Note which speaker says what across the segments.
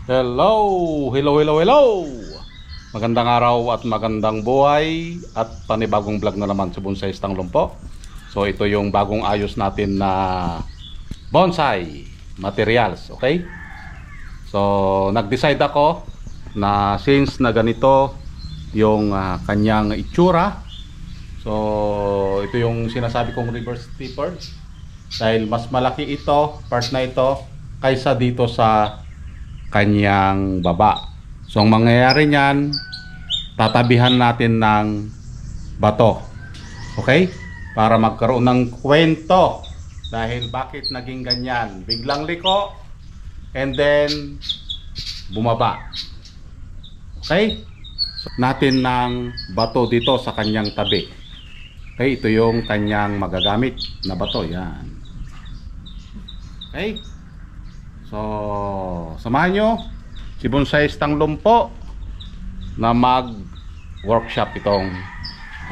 Speaker 1: Hello! Hello, hello, hello! Magandang araw at magandang buhay at panibagong vlog na naman sa Bonsai Stang Lumpo. So ito yung bagong ayos natin na bonsai materials, okay? So nag-decide ako na since na ganito yung kanyang itsura. So ito yung sinasabi kong reverse tapered dahil mas malaki ito, part na ito, kaysa dito sa kanyang baba. So ang mangyayari niyan, tatabihan natin ng bato, okay, para magkaroon ng kwento dahil bakit naging ganyan, biglang liko and then bumaba. Okay, so, natin ng bato dito sa kanyang tabi. Okay, ito yung kanyang magagamit na bato, yan. Okay, so samahan nyo si Bonsai Stang Lumpo na mag workshop itong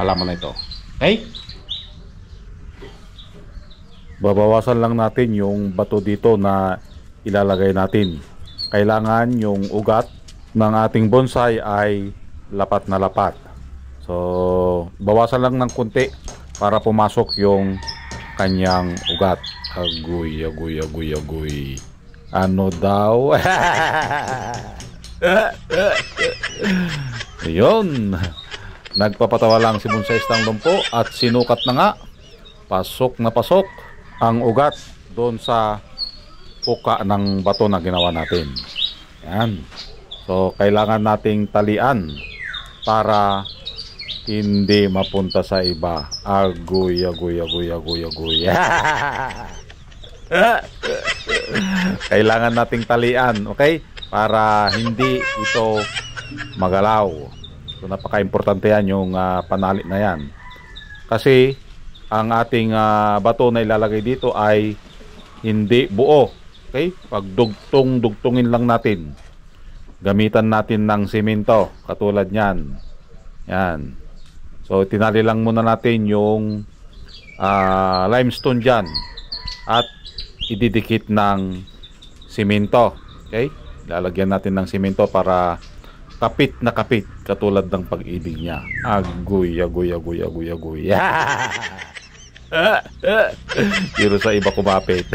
Speaker 1: halaman na ito. Okay, babawasan lang natin yung bato dito na ilalagay natin. Kailangan yung ugat ng ating bonsai ay lapat na lapat. So bawasan lang ng kunti para pumasok yung kanyang ugat. Agoy, agoy, agoy, agoy. Ano daw? Ayun. Nagpapatawa lang si Bonsai Stang Lumpo at sinukat na nga. Pasok na pasok ang ugat doon sa puka ng bato na ginawa natin. Yan. So kailangan nating talian para hindi mapunta sa iba. Agoy, agoy, agoy, agoy, agoy. Kailangan nating talian, okay? Para hindi ito magalaw. So napaka-importante yan yung panali na yan. Kasi ang ating bato na ilalagay dito ay hindi buo. Okay? Pag dugtungin lang natin. Gamitan natin ng simento katulad niyan. Yan. So tinali lang muna natin yung limestone dyan at ididikit ng simento. Okay? Lalagyan natin ng simento para kapit na kapit katulad ng pag-ibig niya. Agoy, agoy, agoy, agoy, agoy. Pero sa iba kumapit.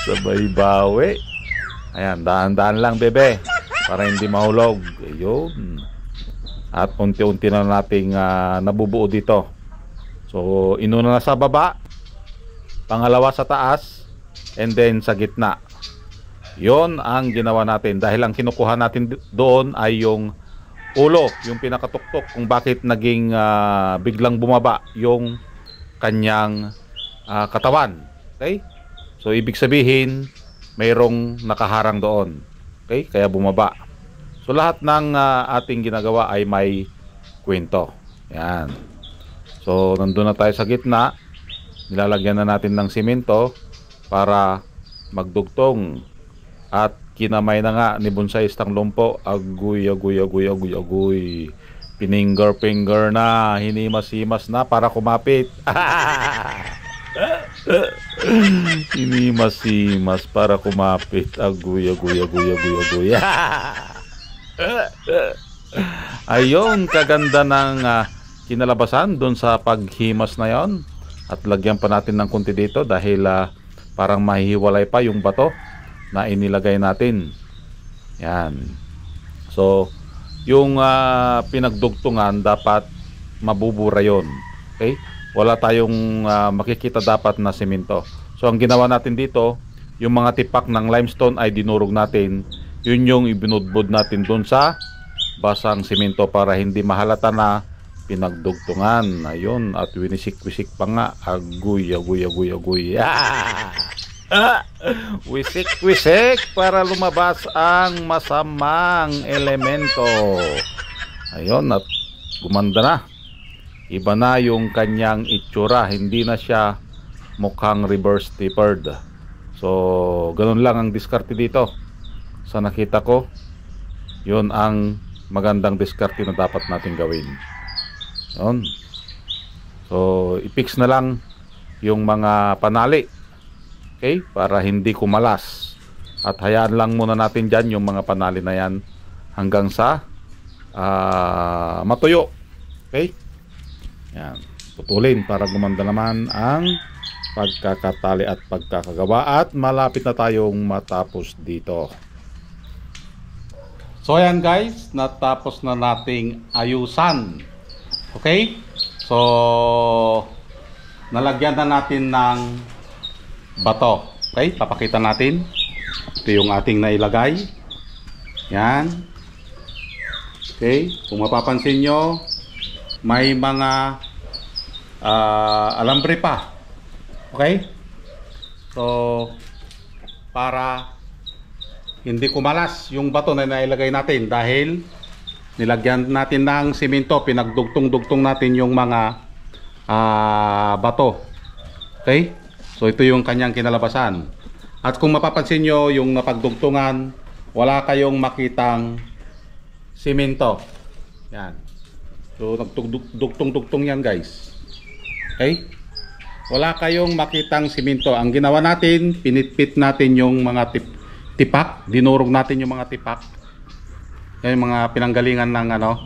Speaker 1: Sabay bawi. Ayan, daan-daan lang bebe para hindi mahulog. Ayun. At unti-unti na nating nabubuo dito. So inuna na sa baba, pangalawa sa taas, and then sa gitna. Yon ang ginawa natin dahil ang kinukuha natin doon ay yung ulo, yung pinakatuktok kung bakit naging biglang bumaba yung kanyang katawan. Okay? So ibig sabihin mayroong nakaharang doon. Okay? Kaya bumaba. So lahat ng ating ginagawa ay may kwento. Yan. So nandun na tayo sa gitna. Nilalagyan na natin ng simento para magdugtong. At kinamay na nga ni Bonsai Stang Lumpo. Agoy, agoy, agoy, agoy, agoy. Pininger na. Hinimas-himas na para kumapit. Hinimas-himas para kumapit. Agoy, agoy, agoy, agoy, agoy. Ayun, kaganda ng kinalabasan doon sa paghimas na yon. At lagyan pa natin ng kunti dito dahil parang mahihiwalay pa yung bato na inilagay natin. Yan. So yung pinagdugtungan dapat mabubura yon. Okay? Wala tayong makikita dapat na semento. So ang ginawa natin dito, yung mga tipak ng limestone ay dinurog natin. Yun yung ibinudbud natin doon sa basang semento para hindi mahalata na pinagdugtungan. Ayun, at winisik-wisik pa nga. Agoy, agoy, agoy, agoy. Wisik-wisik para lumabas ang masamang elemento. Ayun, at gumanda na. Iba na yung kanyang itsura. Hindi na siya mukhang reverse tapered. So, ganun lang ang diskarte dito. Sa nakita ko, yun ang magandang diskarte na dapat natin gawin. Yun. So i-fix na lang yung mga panali, okay, para hindi kumalas. At hayaan lang muna natin dyan yung mga panali na yan hanggang sa matuyo. Okay? Yan. Putulin para gumanda naman ang pagkakatali at pagkakagawa. At malapit na tayong matapos dito. So ayan guys, natapos na nating ayusan. Okay? So nalagyan na natin ng bato. Okay? Papakita natin. Ito yung ating nailagay. Yan. Okay? Kung mapapansin nyo, may mga alambre pa. Okay? So, para hindi kumalas yung bato na nailagay natin dahil nilagyan natin ng simento, pinagdugtong-dugtong natin yung mga bato. Okay? So, ito yung kanyang kinalabasan. At kung mapapansin nyo, yung napagdugtungan, wala kayong makitang simento. Yan. So, nagdugtong-dugtong yan guys. Okay? Wala kayong makitang simento. Ang ginawa natin, pinitpit natin yung mga tipak. Dinurog natin yung mga tipak. Yan yung mga pinanggalingan ng ano.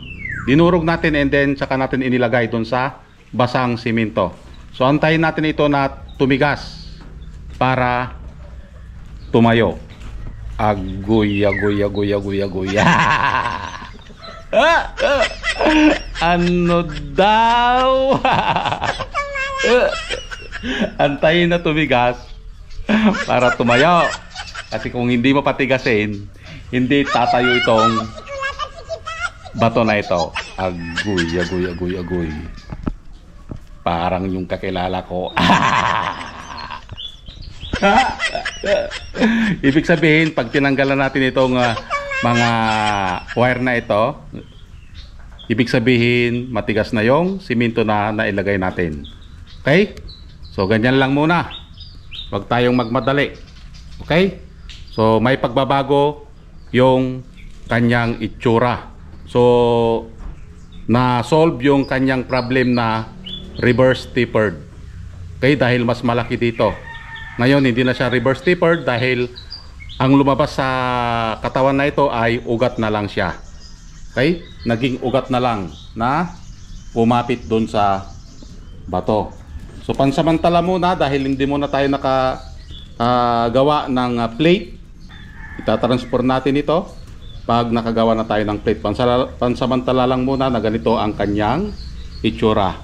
Speaker 1: Dinurog natin and then saka natin inilagay doon sa basang simento. So, antayin natin ito na tumigas para tumayo. Agoy, agoy, agoy, agoy, agoy. Ano daw? Antayin na tumigas para tumayo. Kasi kung hindi mapatigasin, hindi tatayo itong bato na ito. Agoy, agoy, agoy, agoy. Parang yung kakilala ko. Ibig sabihin, pag tinanggalan natin itong mga wire na ito, ibig sabihin, matigas na yung simento na nailagay natin. Okay? So, ganyan lang muna. Huwag tayong magmadali. Okay? So, may pagbabago yung kanyang itsura. So, na-solve yung kanyang problem na reverse tapered. Okay? Dahil mas malaki dito. Ngayon, hindi na siya reverse tapered dahil ang lumabas sa katawan na ito ay ugat na lang siya. Okay? Naging ugat na lang na umapit doon sa bato. So, pansamantala muna dahil hindi muna tayo nakagawa ng plate. Itatransfer natin ito pag nakagawa na tayo ng plate. Pansamantala lang muna na ganito ang kanyang itsura.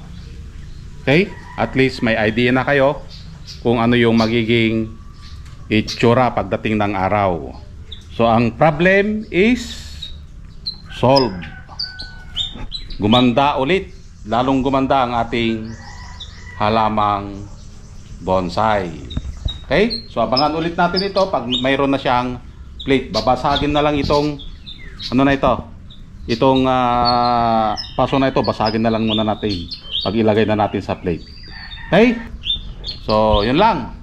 Speaker 1: Okay? At least may idea na kayo kung ano yung magiging itsura pagdating ng araw. So, ang problem is solved. Gumanda ulit. Lalong gumanda ang ating halamang bonsai. Okay? So, abangan ulit natin ito pag mayroon na siyang plate. Babasagin na lang itong ano na ito. Itong paso na ito, basagin na lang muna natin pag ilagay na natin sa plate. Okay? So, yun lang.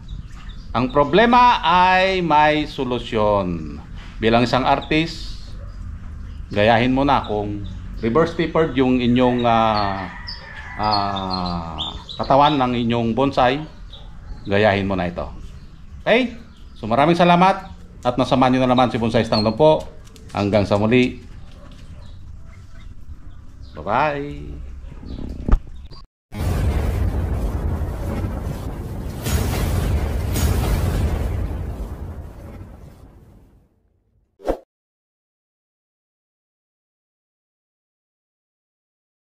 Speaker 1: Ang problema ay may solusyon. Bilang isang artist, gayahin mo na kung reverse tapered yung inyong katawan ng inyong bonsai, gayahin mo na ito. Okay? So, maraming salamat at nasamahan nyo na naman si Bonsaistang Lumpo. Hanggang sa muli. Bye-bye.